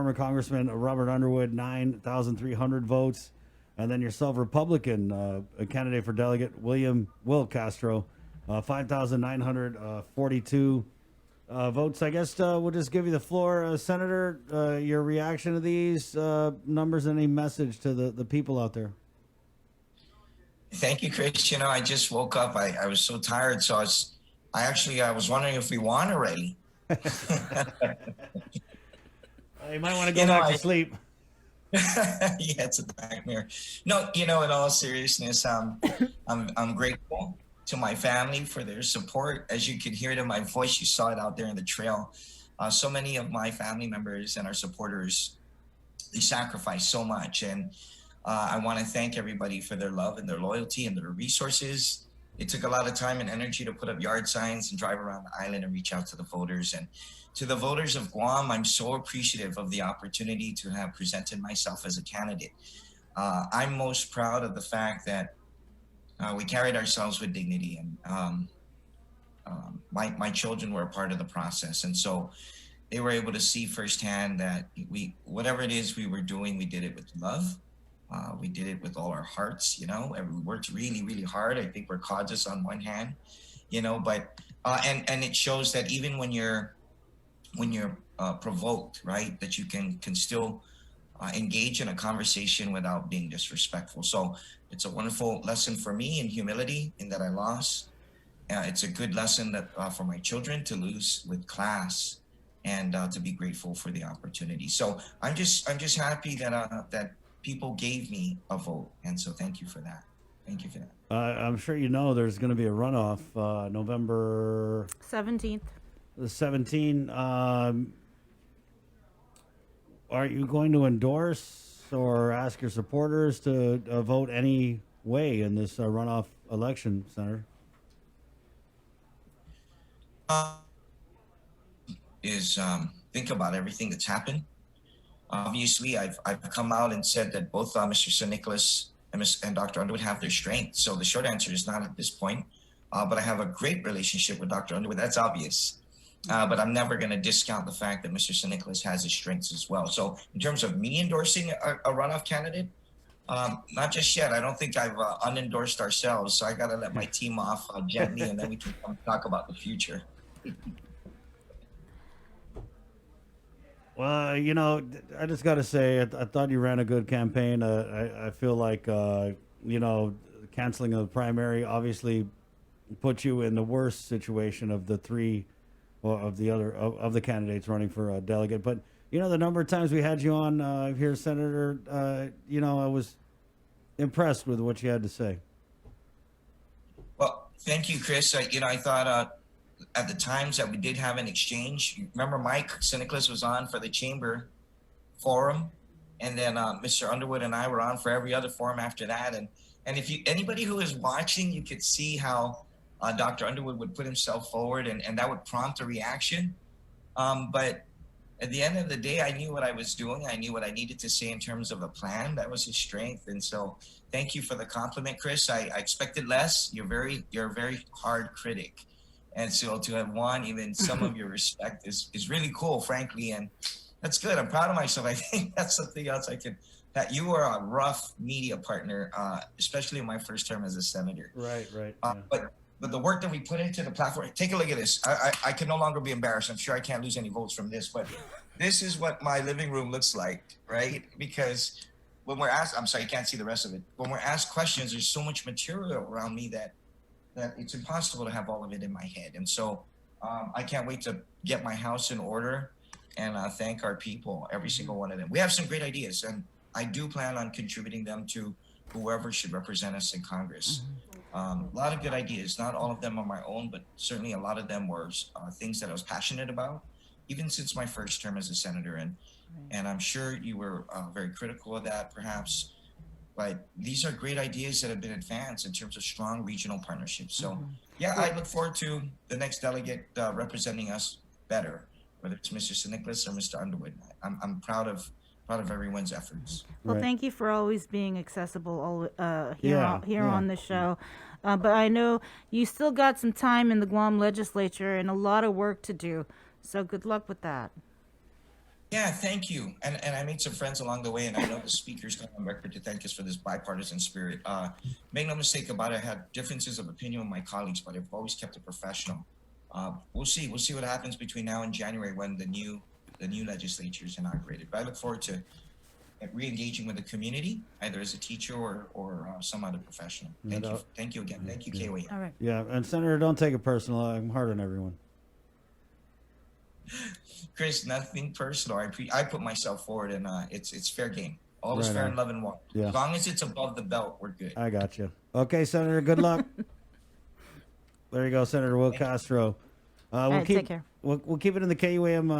former Congressman Robert Underwood, 9,300 votes. And then yourself, Republican a candidate for delegate Wil Castro, 5,942 votes. I guess we'll just give you the floor, Senator. Your reaction to these numbers and any message to the people out there. Thank you, Chris. I just woke up. I was so tired, so I was wondering if we won already. You might want to go back to sleep. Yeah, it's a nightmare. No, in all seriousness, I'm grateful to my family for their support. As you could hear it in my voice, you saw it out there in the trail. So many of my family members and our supporters, they sacrificed so much, and I want to thank everybody for their love and their loyalty and their resources. It took a lot of time and energy to put up yard signs and drive around the island and reach out to the voters. And to the voters of Guam, I'm so appreciative of the opportunity to have presented myself as a candidate. I'm most proud of the fact that we carried ourselves with dignity, and my children were a part of the process. And so they were able to see firsthand that whatever it is we were doing, we did it with love. We did it with all our hearts, and we worked really, really hard. I think we're cautious on one hand, but and it shows that even when you're provoked, right, that you can still engage in a conversation without being disrespectful. So it's a wonderful lesson for me in humility, in that I lost. It's a good lesson that for my children to lose with class, and to be grateful for the opportunity. So I'm just happy that people gave me a vote, and so thank you for that. Thank you for that. I'm sure there's going to be a runoff November 17th. The 17. Are you going to endorse or ask your supporters to vote any way in this runoff election, Senator? Think about everything that's happened. Obviously, I've come out and said that both Mr. St. Nicholas and Dr. Underwood have their strengths. So the short answer is not at this point. But I have a great relationship with Dr. Underwood. That's obvious. But I'm never going to discount the fact that Mr. St. Nicholas has his strengths as well. So in terms of me endorsing a runoff candidate, not just yet. I don't think I've unendorsed ourselves. So I got to let my team off gently, and then we can come talk about the future. Well, I just got to say, I thought you ran a good campaign. I feel like, canceling of the primary obviously put you in the worst situation of the three, or of the other, of the candidates running for a delegate. But, the number of times we had you on here, Senator, I was impressed with what you had to say. Well, thank you, Chris. I thought at the times that we did have an exchange, remember Mike St. Nicholas was on for the chamber forum, and then Mr. Underwood and I were on for every other forum after that. And if anybody who is watching, you could see how Dr. Underwood would put himself forward, and that would prompt a reaction. But at the end of the day, I knew what I was doing. I knew what I needed to say in terms of a plan. That was his strength. And so thank you for the compliment, Chris. I expected less. You're a very hard critic. And so to have won even some of your respect is really cool, frankly. And that's good. I'm proud of myself. I think that's something else that you were a rough media partner, especially in my first term as a senator. Right. But the work that we put into the platform, take a look at this. I can no longer be embarrassed. I'm sure I can't lose any votes from this, but this is what my living room looks like, right? Because when we're asked, I'm sorry, you can't see the rest of it. When we're asked questions, there's so much material around me that it's impossible to have all of it in my head. And so I can't wait to get my house in order and thank our people, every single one of them. We have some great ideas, and I do plan on contributing them to whoever should represent us in Congress. A lot of good ideas. Not all of them are my own, but certainly a lot of them were things that I was passionate about, even since my first term as a senator. And I'm sure you were very critical of that, perhaps. But these are great ideas that have been advanced in terms of strong regional partnerships. So, I look forward to the next delegate representing us better, whether it's Mr. St. Nicholas or Mr. Underwood. I'm proud of everyone's efforts. Well, thank you for always being accessible here on the show. But I know you still got some time in the Guam legislature and a lot of work to do. So good luck with that. Yeah, thank you. And I made some friends along the way, and I know the speaker's going on record to thank us for this bipartisan spirit. Make no mistake about it, I had differences of opinion with my colleagues, but I've always kept it professional. We'll see. We'll see what happens between now and January when the new legislature is inaugurated. But I look forward to re-engaging with the community, either as a teacher or some other professional. Thank you again. Thank you, KOA. All right. Yeah, and Senator, don't take it personal. I'm hard on everyone. Chris, nothing personal. I put myself forward, and it's fair game. All is Right fair on. in love and war. Yeah. As long as it's above the belt, we're good. I got you. Okay, Senator, good luck. There you go, Senator Wil Castro. All We'll right, keep take care. we'll keep it in the KUAM